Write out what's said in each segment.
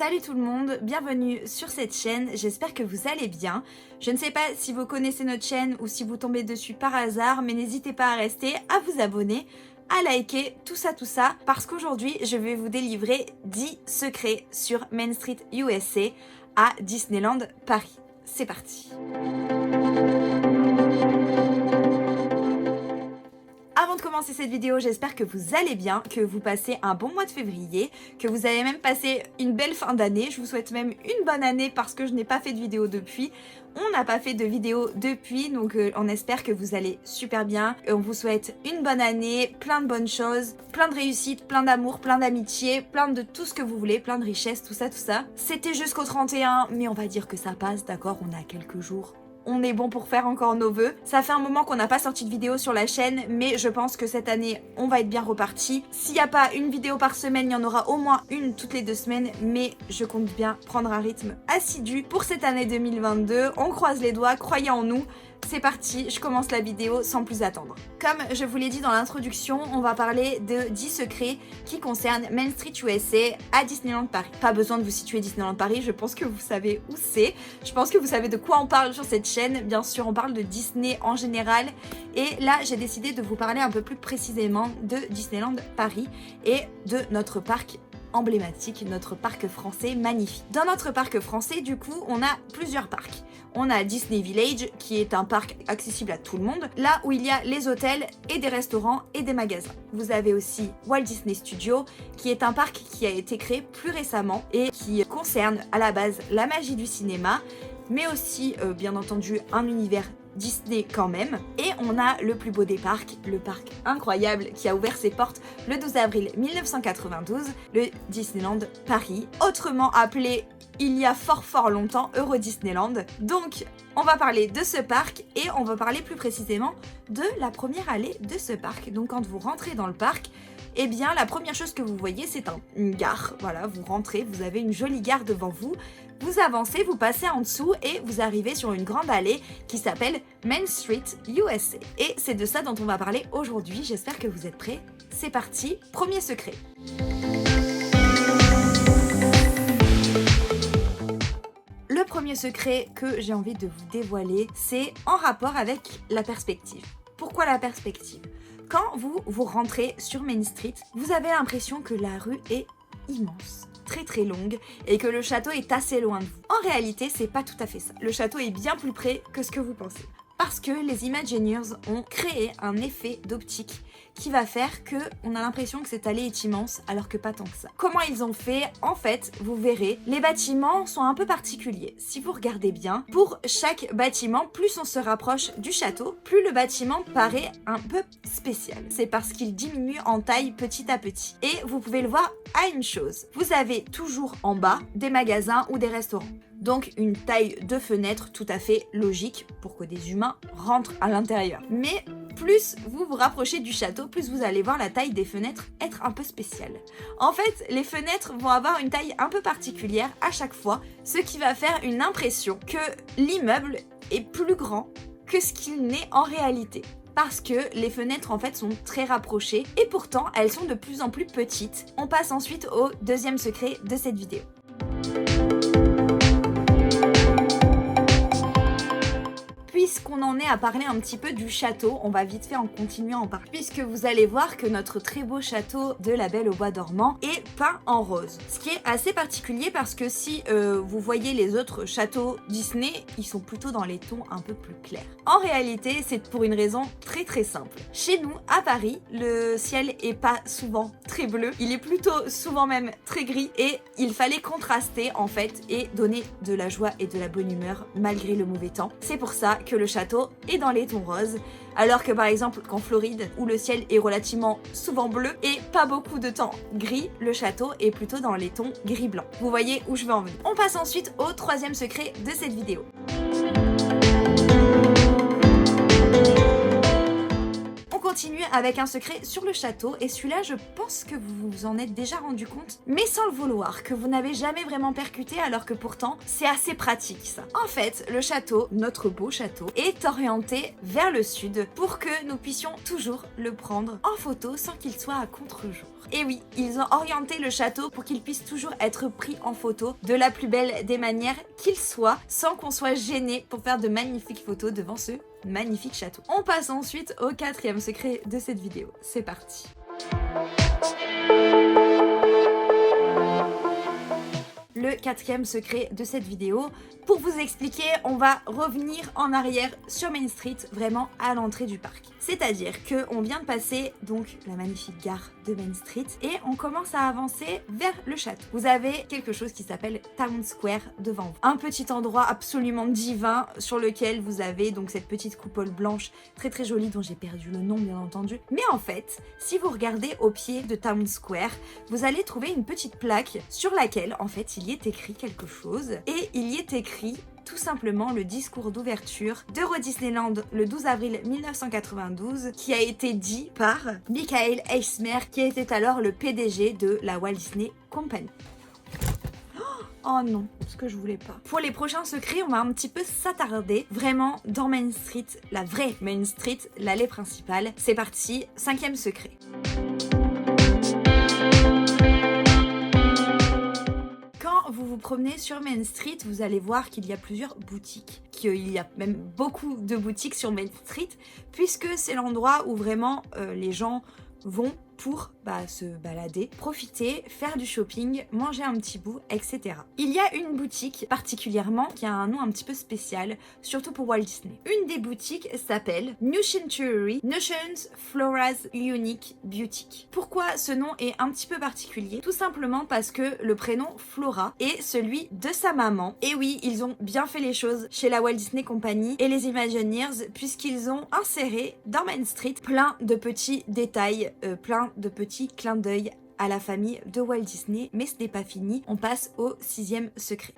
Salut tout le monde, bienvenue sur cette chaîne, j'espère que vous allez bien. Je ne sais pas si vous connaissez notre chaîne ou si vous tombez dessus par hasard, mais n'hésitez pas à rester, à vous abonner, à liker, tout ça, parce qu'aujourd'hui je vais vous délivrer 10 secrets sur Main Street USA à Disneyland Paris. C'est parti. Avant de commencer cette vidéo, j'espère que vous allez bien, que vous passez un bon mois de février, que vous avez même passé une belle fin d'année. Je vous souhaite même une bonne année parce que je n'ai pas fait de vidéo depuis. On n'a pas fait de vidéo depuis, donc on espère que vous allez super bien. On vous souhaite une bonne année, plein de bonnes choses, plein de réussite, plein d'amour, plein d'amitié, plein de tout ce que vous voulez, plein de richesses, tout ça. C'était jusqu'au 31, mais on va dire que ça passe, d'accord? On a quelques jours. On est bon pour faire encore nos vœux. Ça fait un moment qu'on n'a pas sorti de vidéo sur la chaîne, mais je pense que cette année, on va être bien reparti. S'il n'y a pas une vidéo par semaine, il y en aura au moins une toutes les 2 semaines, mais je compte bien prendre un rythme assidu pour cette année 2022. On croise les doigts, croyez en nous. C'est parti, je commence la vidéo sans plus attendre. Comme je vous l'ai dit dans l'introduction, on va parler de 10 secrets qui concernent Main Street USA à Disneyland Paris. Pas besoin de vous situer Disneyland Paris, je pense que vous savez où c'est. Je pense que vous savez de quoi on parle sur cette chaîne. Bien sûr, on parle de Disney en général. Et là, j'ai décidé de vous parler un peu plus précisément de Disneyland Paris et de notre parc emblématique, notre parc français magnifique. Dans notre parc français, du coup, on a plusieurs parcs. On a Disney Village, qui est un parc accessible à tout le monde, là où il y a les hôtels et des restaurants et des magasins. Vous avez aussi Walt Disney Studios, qui est un parc qui a été créé plus récemment et qui concerne à la base la magie du cinéma, mais aussi, bien entendu, un univers Disney quand même. Et on a le plus beau des parcs, le parc incroyable qui a ouvert ses portes le 12 avril 1992, le Disneyland Paris, autrement appelé il y a fort longtemps Euro Disneyland. Donc on va parler de ce parc et on va parler plus précisément de la première allée de ce parc. Donc quand vous rentrez dans le parc, eh bien la première chose que vous voyez c'est une gare. Voilà, vous rentrez, vous avez une jolie gare devant vous. Vous avancez, vous passez en dessous et vous arrivez sur une grande allée qui s'appelle Main Street USA. Et c'est de ça dont on va parler aujourd'hui, j'espère que vous êtes prêts. C'est parti, premier secret. Le premier secret que j'ai envie de vous dévoiler, c'est en rapport avec la perspective. Pourquoi la perspective? Quand vous rentrez sur Main Street, vous avez l'impression que la rue est immense, très longue, et que le château est assez loin de vous. En réalité, c'est pas tout à fait ça. Le château est bien plus près que ce que vous pensez. Parce que les Imagineers ont créé un effet d'optique qui va faire que on a l'impression que cette allée est immense alors que pas tant que ça. Comment ils ont fait? En fait, vous verrez, les bâtiments sont un peu particuliers. Si vous regardez bien, pour chaque bâtiment, plus on se rapproche du château, plus le bâtiment paraît un peu spécial. C'est parce qu'il diminue en taille petit à petit. Et vous pouvez le voir à une chose. Vous avez toujours en bas des magasins ou des restaurants. Donc une taille de fenêtre tout à fait logique pour que des humains rentrent à l'intérieur. Mais plus vous vous rapprochez du château, plus vous allez voir la taille des fenêtres être un peu spéciale. En fait, les fenêtres vont avoir une taille un peu particulière à chaque fois, ce qui va faire une impression que l'immeuble est plus grand que ce qu'il n'est en réalité. Parce que les fenêtres en fait sont très rapprochées et pourtant elles sont de plus en plus petites. On passe ensuite au deuxième secret de cette vidéo. Puisqu'on en est à parler un petit peu du château, on va vite fait en continuant en parler. Puisque vous allez voir que notre très beau château de la Belle au Bois dormant est peint en rose. Ce qui est assez particulier parce que si vous voyez les autres châteaux Disney, ils sont plutôt dans les tons un peu plus clairs. En réalité, c'est pour une raison très simple. Chez nous, à Paris, le ciel est pas souvent très bleu, il est plutôt souvent même très gris et il fallait contraster en fait et donner de la joie et de la bonne humeur malgré le mauvais temps. C'est pour ça que le château est dans les tons roses, alors que par exemple qu'en Floride, où le ciel est relativement souvent bleu et pas beaucoup de temps gris, le château est plutôt dans les tons gris-blanc. Vous voyez où je veux en venir. On passe ensuite au troisième secret de cette vidéo. continue avec un secret sur le château et celui-là je pense que vous vous en êtes déjà rendu compte, mais sans le vouloir, que vous n'avez jamais vraiment percuté alors que pourtant c'est assez pratique ça. En fait, le château, notre beau château, est orienté vers le sud pour que nous puissions toujours le prendre en photo sans qu'il soit à contre-jour. Et oui, ils ont orienté le château pour qu'il puisse toujours être pris en photo de la plus belle des manières qu'il soit, sans qu'on soit gêné pour faire de magnifiques photos devant ce magnifique château. On passe ensuite au 4e secret de cette vidéo. C'est parti. Le 4e secret de cette vidéo. Pour vous expliquer, on va revenir en arrière sur Main Street, vraiment à l'entrée du parc. C'est-à-dire qu'on vient de passer donc la magnifique gare de Main Street et on commence à avancer vers le château. Vous avez quelque chose qui s'appelle Town Square devant vous. Un petit endroit absolument divin sur lequel vous avez donc cette petite coupole blanche très très jolie dont j'ai perdu le nom bien entendu. Mais en fait, si vous regardez au pied de Town Square, vous allez trouver une petite plaque sur laquelle en fait il y est écrit quelque chose et il y est écrit tout simplement le discours d'ouverture d'Euro Disneyland le 12 avril 1992 qui a été dit par Michael Eisner qui était alors le PDG de la Walt Disney Company. Oh non, ce que je voulais pas. Pour les prochains secrets, on va un petit peu s'attarder vraiment dans Main Street, la vraie Main Street, l'allée principale. C'est parti, 5e secret. Vous vous promenez sur Main Street, vous allez voir qu'il y a plusieurs boutiques, qu'il y a même beaucoup de boutiques sur Main Street, puisque c'est l'endroit où vraiment les gens vont pour se balader, profiter, faire du shopping, manger un petit bout, etc. Il y a une boutique particulièrement qui a un nom un petit peu spécial, surtout pour Walt Disney. Une des boutiques s'appelle New Century Notions Flora's Unique Boutique. Pourquoi ce nom est un petit peu particulier? Tout simplement parce que le prénom Flora est celui de sa maman. Et oui, ils ont bien fait les choses chez la Walt Disney Company et les Imagineers puisqu'ils ont inséré dans Main Street plein de petits détails, plein de petits clins d'œil à la famille de Walt Disney, mais ce n'est pas fini, on passe au 6e secret.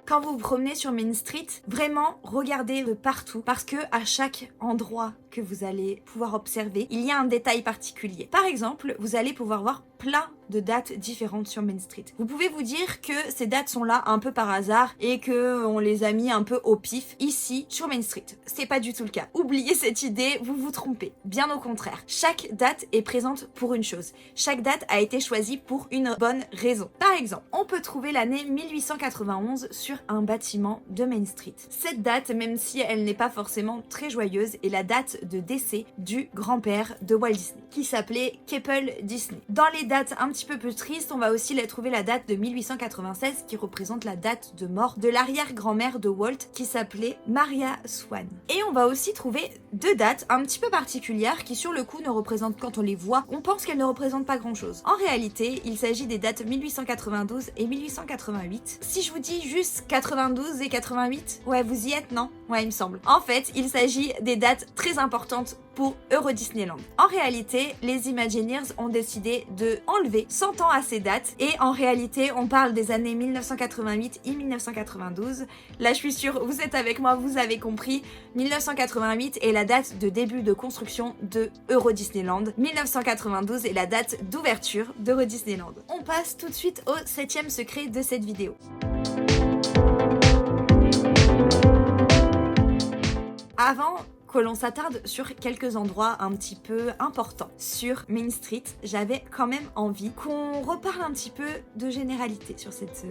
Quand vous vous promenez sur Main Street, vraiment regardez de partout parce que à chaque endroit que vous allez pouvoir observer, il y a un détail particulier. Par exemple, vous allez pouvoir voir plein de dates différentes sur Main Street. Vous pouvez vous dire que ces dates sont là un peu par hasard et que on les a mis un peu au pif ici sur Main Street. C'est pas du tout le cas. Oubliez cette idée, vous vous trompez. Bien au contraire. Chaque date est présente pour une chose. Chaque date a été choisie pour une bonne raison. Par exemple, on peut trouver l'année 1891 sur un bâtiment de Main Street. Cette date, même si elle n'est pas forcément très joyeuse, est la date de décès du grand-père de Walt Disney, qui s'appelait Keppel Disney. Dans les dates un petit peu plus tristes, on va aussi trouver la date de 1896 qui représente la date de mort de l'arrière-grand-mère de Walt qui s'appelait Maria Swan. Et on va aussi trouver deux dates un petit peu particulières qui sur le coup ne représentent, quand on les voit, on pense qu'elles ne représentent pas grand-chose. En réalité, il s'agit des dates 1892 et 1888. Si je vous dis juste 92 et 88, ouais, vous y êtes, non? Ouais, il me semble. En fait, il s'agit des dates très importantes pour Euro Disneyland. En réalité, les Imagineers ont décidé de enlever 100 ans à ces dates et en réalité, on parle des années 1988 et 1992. Là, je suis sûre, vous êtes avec moi, vous avez compris. 1988 est la date de début de construction de Euro Disneyland. 1992 est la date d'ouverture d'Euro Disneyland. On passe tout de suite au 7e secret de cette vidéo. Avant que l'on s'attarde sur quelques endroits un petit peu importants sur Main Street, j'avais quand même envie qu'on reparle un petit peu de généralité sur cette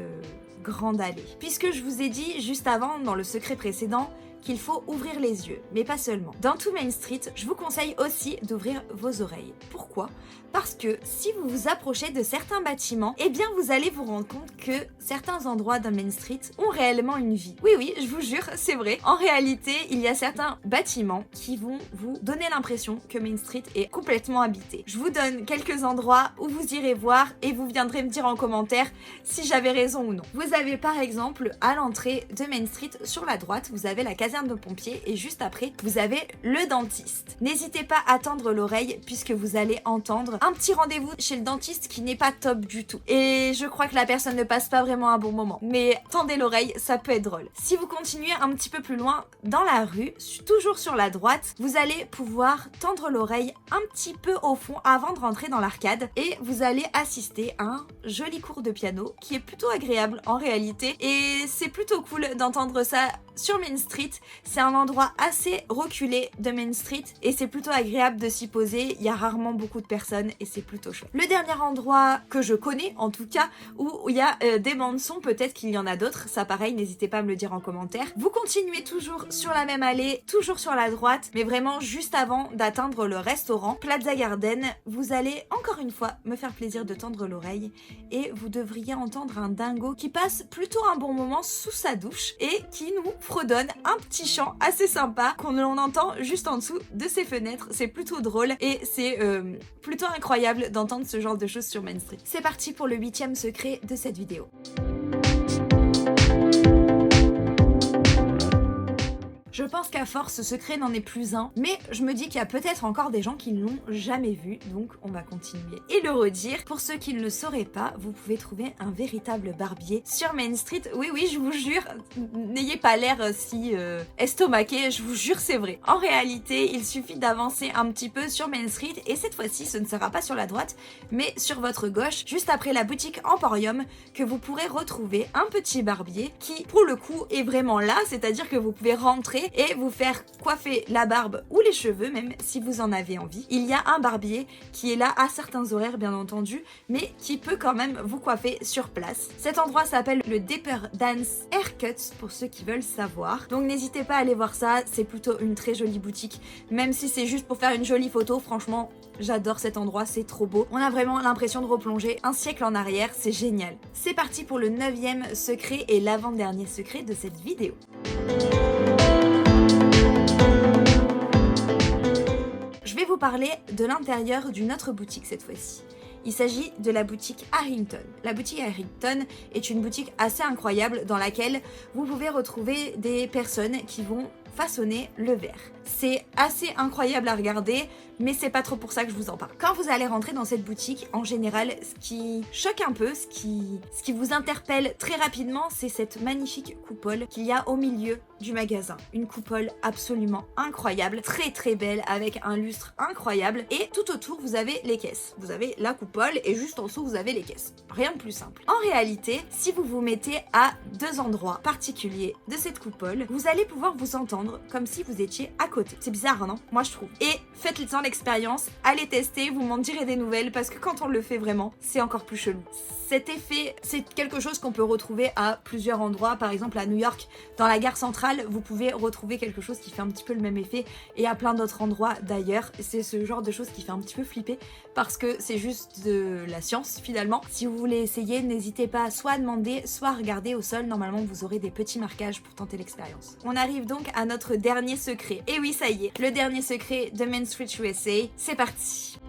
grande allée. Puisque je vous ai dit juste avant, dans le secret précédent, qu'il faut ouvrir les yeux, mais pas seulement. Dans tout Main Street, je vous conseille aussi d'ouvrir vos oreilles. Pourquoi ? Parce que si vous vous approchez de certains bâtiments, eh bien vous allez vous rendre compte que certains endroits dans Main Street ont réellement une vie. Oui, oui, je vous jure, c'est vrai. En réalité, il y a certains bâtiments qui vont vous donner l'impression que Main Street est complètement habité. Je vous donne quelques endroits où vous irez voir et vous viendrez me dire en commentaire si j'avais raison ou non. Vous avez par exemple, à l'entrée de Main Street, sur la droite, vous avez la caserne caserne de pompiers et juste après, vous avez le dentiste. N'hésitez pas à tendre l'oreille puisque vous allez entendre un petit rendez-vous chez le dentiste qui n'est pas top du tout. Et je crois que la personne ne passe pas vraiment un bon moment. Mais tendez l'oreille, ça peut être drôle. Si vous continuez un petit peu plus loin dans la rue, toujours sur la droite, vous allez pouvoir tendre l'oreille un petit peu au fond avant de rentrer dans l'arcade et vous allez assister à un joli cours de piano qui est plutôt agréable en réalité et c'est plutôt cool d'entendre ça sur Main Street. C'est un endroit assez reculé de Main Street et c'est plutôt agréable de s'y poser. Il y a rarement beaucoup de personnes et c'est plutôt chouette. Le dernier endroit que je connais en tout cas où il y a des bandes son, peut-être qu'il y en a d'autres, ça pareil, n'hésitez pas à me le dire en commentaire. Vous continuez toujours sur la même allée, toujours sur la droite, mais vraiment juste avant d'atteindre le restaurant Plaza Garden, vous allez encore une fois me faire plaisir de tendre l'oreille et vous devriez entendre un dingo qui passe plutôt un bon moment sous sa douche et qui nous fredonne un petit chant assez sympa qu'on entend juste en dessous de ses fenêtres. C'est plutôt drôle et c'est plutôt incroyable d'entendre ce genre de choses sur Main Street. C'est parti pour le 8e secret de cette vidéo. Je pense qu'à force, ce secret n'en est plus un, mais je me dis qu'il y a peut-être encore des gens qui ne l'ont jamais vu, donc on va continuer et le redire. Pour ceux qui ne le sauraient pas, vous pouvez trouver un véritable barbier sur Main Street. Oui, je vous jure, n'ayez pas l'air si estomaqué, je vous jure, c'est vrai. En réalité, il suffit d'avancer un petit peu sur Main Street, et cette fois-ci, ce ne sera pas sur la droite, mais sur votre gauche, juste après la boutique Emporium, que vous pourrez retrouver un petit barbier qui, pour le coup, est vraiment là, c'est-à-dire que vous pouvez rentrer et vous faire coiffer la barbe ou les cheveux, même si vous en avez envie. Il y a un barbier qui est là à certains horaires bien entendu, mais qui peut quand même vous coiffer sur place. Cet endroit s'appelle le Dapper Dance Haircuts pour ceux qui veulent savoir. Donc n'hésitez pas à aller voir ça, c'est plutôt une très jolie boutique, même si c'est juste pour faire une jolie photo, franchement j'adore cet endroit, c'est trop beau. On a vraiment l'impression de replonger un siècle en arrière, c'est génial. C'est parti pour le 9e secret et l'avant-dernier secret de cette vidéo. Je vais vous parler de l'intérieur d'une autre boutique cette fois-ci. Il s'agit de la boutique Harrington. La boutique Harrington est une boutique assez incroyable dans laquelle vous pouvez retrouver des personnes qui vont façonner le verre. C'est assez incroyable à regarder, mais c'est pas trop pour ça que je vous en parle. Quand vous allez rentrer dans cette boutique, en général, ce qui choque un peu, ce qui vous interpelle très rapidement, c'est cette magnifique coupole qu'il y a au milieu du magasin. Une coupole absolument incroyable, très très belle, avec un lustre incroyable, et tout autour vous avez les caisses. Vous avez la coupole et juste en dessous vous avez les caisses. Rien de plus simple. En réalité, si vous vous mettez à deux endroits particuliers de cette coupole, vous allez pouvoir vous entendre comme si vous étiez à côté. C'est bizarre, non? Moi je trouve. Et faites-en l'expérience, allez tester, vous m'en direz des nouvelles, parce que quand on le fait vraiment, c'est encore plus chelou. Cet effet, c'est quelque chose qu'on peut retrouver à plusieurs endroits. Par exemple à New York, dans la gare centrale, vous pouvez retrouver quelque chose qui fait un petit peu le même effet, et à plein d'autres endroits d'ailleurs. C'est ce genre de choses qui fait un petit peu flipper, parce que c'est juste de la science finalement. Si vous voulez essayer, n'hésitez pas soit à demander, soit à regarder au sol. Normalement vous aurez des petits marquages pour tenter l'expérience. On arrive donc à notre dernier secret. Et oui, ça y est, le dernier secret de Main Street USA, c'est parti.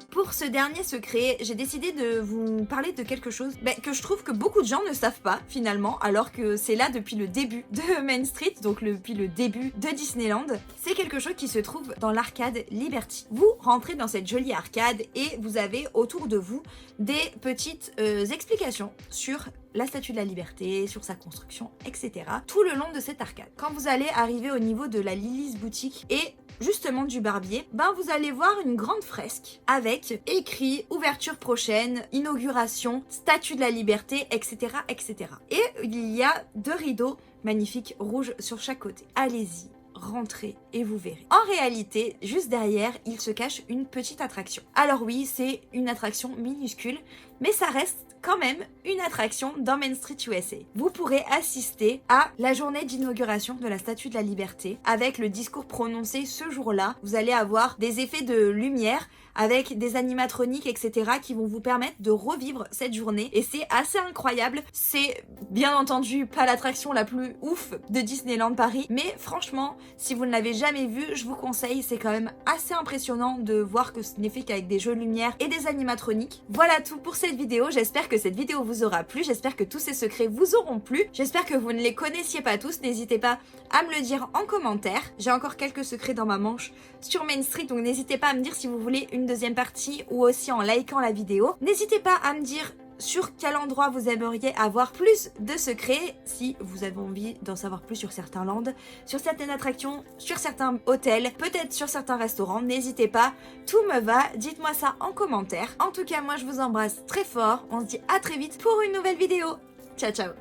Pour ce dernier secret, j'ai décidé de vous parler de quelque chose que je trouve que beaucoup de gens ne savent pas finalement, alors que c'est là depuis le début de Main Street, donc depuis le début de Disneyland. C'est quelque chose qui se trouve dans l'arcade Liberty. Vous rentrez dans cette jolie arcade et vous avez autour de vous des petites explications sur la Statue de la Liberté, sur sa construction, etc. tout le long de cette arcade. Quand vous allez arriver au niveau de la Lily's Boutique et justement du barbier, vous allez voir une grande fresque avec écrit ouverture prochaine, inauguration, Statue de la Liberté, etc. etc. Et il y a deux rideaux magnifiques rouges sur chaque côté. Allez-y, rentrez et vous verrez. En réalité, juste derrière, il se cache une petite attraction. Alors oui, c'est une attraction minuscule, mais ça reste quand même une attraction dans Main Street USA. Vous pourrez assister à la journée d'inauguration de la Statue de la Liberté avec le discours prononcé ce jour-là. Vous allez avoir des effets de lumière avec des animatroniques, etc. qui vont vous permettre de revivre cette journée. Et c'est assez incroyable. C'est bien entendu pas l'attraction la plus ouf de Disneyland Paris, mais franchement, si vous ne l'avez jamais vu, je vous conseille. C'est quand même assez impressionnant de voir que ce n'est fait qu'avec des jeux de lumière et des animatroniques. Voilà tout pour cette cette vidéo. J'espère que cette vidéo vous aura plu, j'espère que tous ces secrets vous auront plu, j'espère que vous ne les connaissiez pas tous. N'hésitez pas à me le dire en commentaire. J'ai encore quelques secrets dans ma manche sur Main Street, donc n'hésitez pas à me dire si vous voulez une deuxième partie ou aussi en likant la vidéo. N'hésitez pas à me dire sur quel endroit vous aimeriez avoir plus de secrets, si vous avez envie d'en savoir plus sur certains lands, sur certaines attractions, sur certains hôtels, peut-être sur certains restaurants. N'hésitez pas, tout me va, dites-moi ça en commentaire. En tout cas, moi je vous embrasse très fort, on se dit à très vite pour une nouvelle vidéo. Ciao ciao.